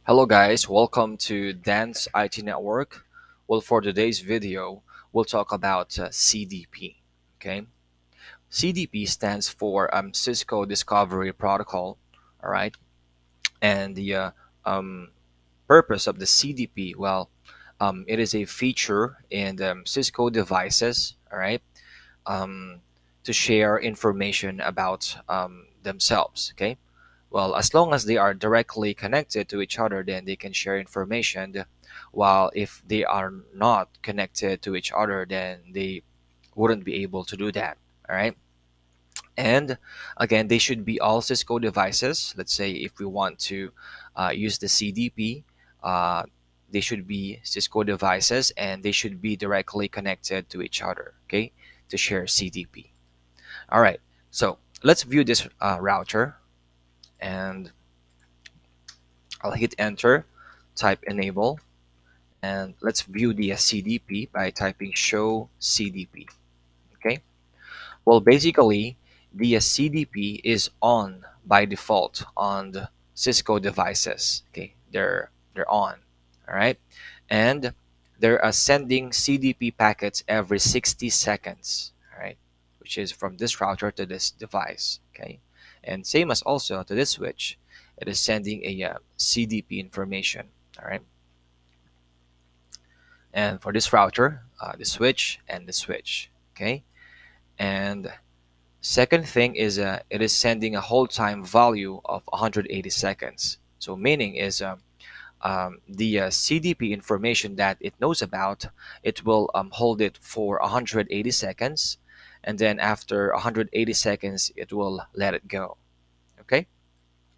Hello guys, welcome to Dance IT Network. Well, for today's video, we'll talk about CDP. Okay, CDP stands for Cisco Discovery Protocol. All right, and the um, purpose of the CDP, well, it is a feature in Cisco devices. All right, um, to share information about themselves. Okay, well, as long as they are directly connected to each other, then they can share information. While if they are not connected to each other, then they wouldn't be able to do that. All right. And again, they should be all Cisco devices. Let's say if we want to use the CDP, uh, they should be Cisco devices and they should be directly connected to each other. Okay, to share CDP. All right. So let's view this router, and I'll hit enter, type enable, and let's view the CDP by typing show CDP. Okay. Well, basically, the CDP is on by default on the Cisco devices. Okay, they're on. All right, and they're sending CDP packets every 60 seconds. All right, which is from this router to this device. Okay, and same as also to this switch, it is sending a CDP information. All right, and for this router, the switch and the switch. Okay, and second thing is it is sending a hold time value of 180 seconds. So meaning is the CDP information that it knows about, it will hold it for 180 seconds, and then after 180 seconds, it will let it go. Okay,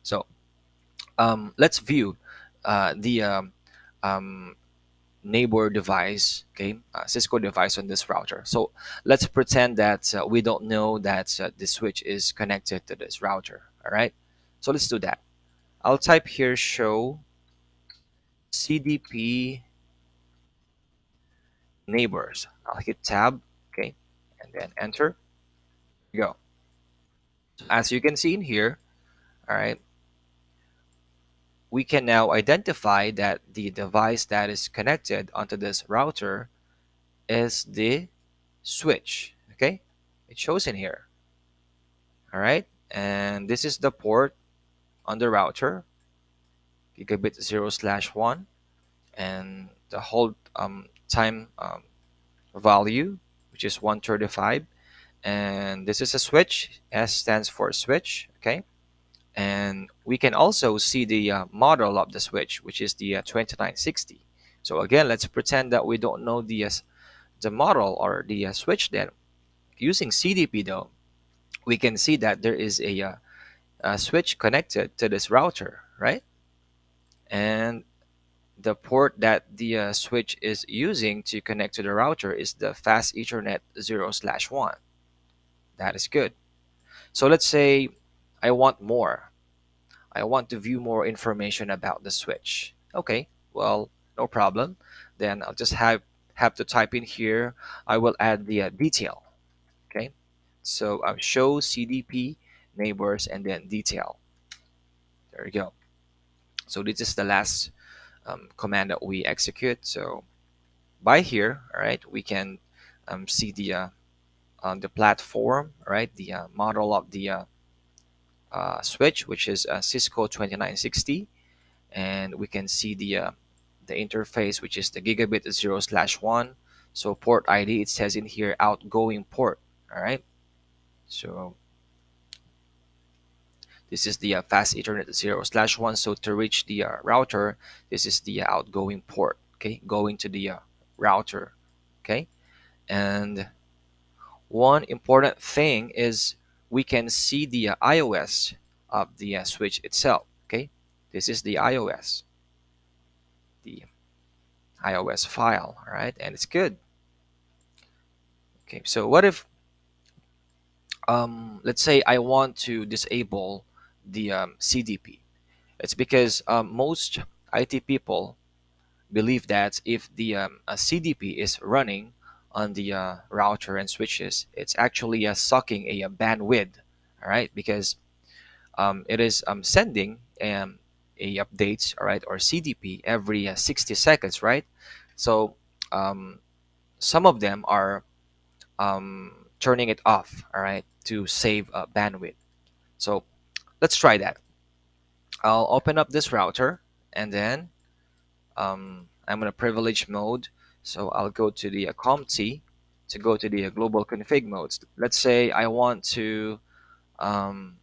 so let's view the um, neighbor device, okay, Cisco device on this router. So let's pretend that we don't know that the switch is connected to this router. All right, so let's do that. I'll type here show CDP neighbors. I'll hit tab, okay, and then enter. Go. As you can see in here, all right, we can now identify that the device that is connected onto this router is the switch. Okay, it shows in here. All right, and this is the port on the router, gigabit 0/1, and the hold time value, which is 135. And this is a switch. S stands for switch. Okay, and we can also see the model of the switch, which is the 2960. So again, let's pretend that we don't know the model or the switch. Then using CDP though, we can see that there is a switch connected to this router, right? And the port that the switch is using to connect to the router is the fast Ethernet 0/1. That is good. So let's say I want more. I want to view more information about the switch. Okay, well, no problem. Then I'll just have to type in here. I will add the detail. Okay, so show CDP neighbors and then detail. There we go. So this is the last command that we execute. So by here, all right, we can see the platform, right, the model of the switch, which is Cisco 2960, and we can see the interface, which is the gigabit 0/1. So port ID, it says in here outgoing port. All right, so this is the fast Ethernet 0/1. So to reach the router, this is the outgoing port. Okay, going to the router. Okay, and one important thing is we can see the iOS of the switch itself. Okay, this is the iOS file. All right, and it's good. Okay, so what if let's say I want to disable the CDP? It's because most IT people believe that if the a CDP is running on the router and switches, it's actually sucking a bandwidth. All right, because it is sending a updates, all right, or CDP every 60 seconds, right? So um, some of them are turning it off, all right, to save bandwidth. So let's try that. I'll open up this router, and then I'm in a privilege mode. So I'll go to the COMT to go to the global config modes. Let's say I want to um,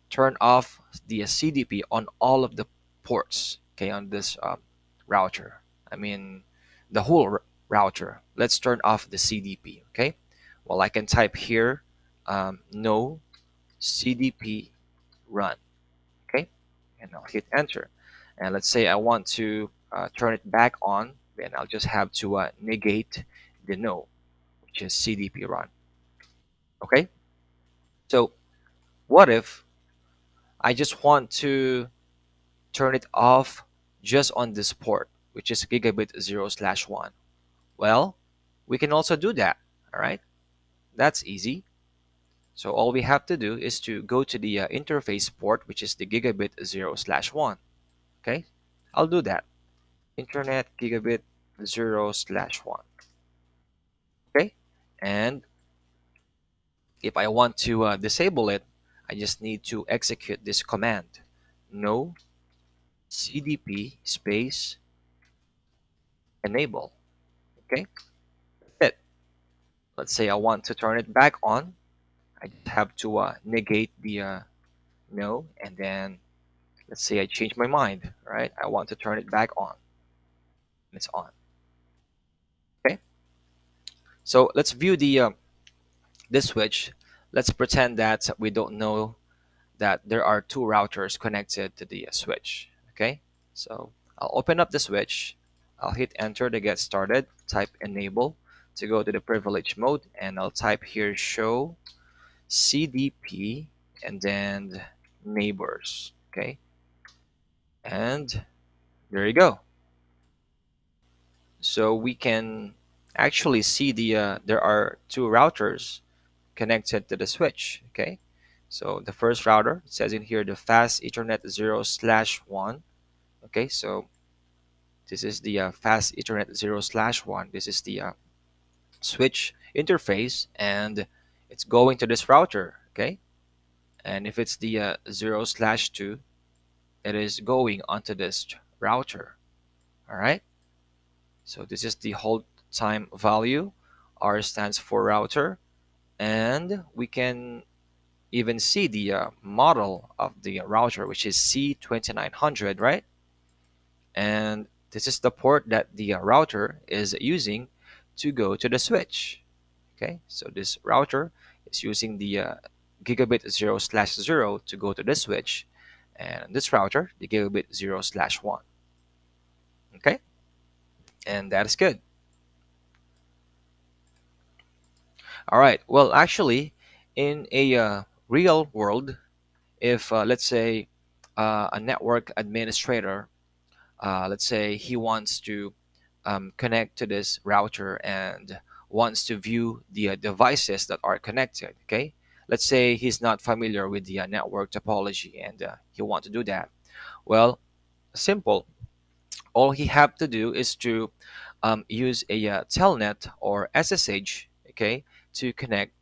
turn off the CDP on all of the ports, okay, on this router. I mean, the whole router. Let's turn off the CDP, okay? Well, I can type here, no CDP run, okay? And I'll hit enter. And let's say I want to turn it back on, then I'll just have to negate the no, which is CDP run, okay? So what if I just want to turn it off just on this port, which is gigabit 0/1? Well, we can also do that, all right? That's easy. So all we have to do is to go to the interface port, which is the gigabit 0/1, okay? I'll do that. Internet gigabit 0/1, okay? And if I want to disable it, I just need to execute this command. No CDP space enable, okay? That's it. Let's say I want to turn it back on. I just have to negate the no, and then let's say I change my mind, right? I want to turn it back on. It's on. Okay. So let's view the this switch. Let's pretend that we don't know that there are two routers connected to the switch. Okay. So I'll open up the switch. I'll hit enter to get started. Type enable to go to the privilege mode, and I'll type here show CDP and then neighbors. Okay, and there you go. So we can actually see the there are two routers connected to the switch. Okay, so the first router, it says in here the fast Ethernet 0/1. Okay, so this is the fast Ethernet 0/1. This is the switch interface, and it's going to this router. Okay, and if it's the 0/2, it is going onto this router. All right, so this is the hold time value. R stands for router, and we can even see the model of the router, which is C2900, right? And this is the port that the router is using to go to the switch. Okay, so this router is using the gigabit 0/0 to go to the switch, and this router, the gigabit 0/1. Okay, and that is good. All right, well, actually, in a real world, if let's say a network administrator, let's say he wants to connect to this router and wants to view the devices that are connected, okay? Let's say he's not familiar with the network topology, and he wants to do that. Well, simple. All he have to do is to use a telnet or SSH, okay, to connect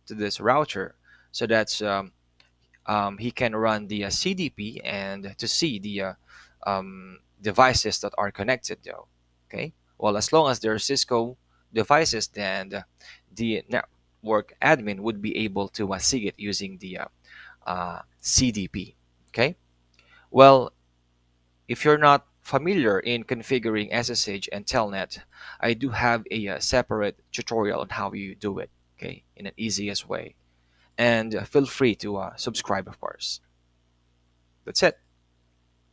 to this router. So that's he can run the CDP and to see the devices that are connected though. Okay. Well, as long as they're Cisco devices, then the network admin would be able to see it using the CDP. Okay. Well, if you're not familiar in configuring SSH and Telnet, I do have a separate tutorial on how you do it. Okay, in an easiest way, and feel free to subscribe, of course. That's it.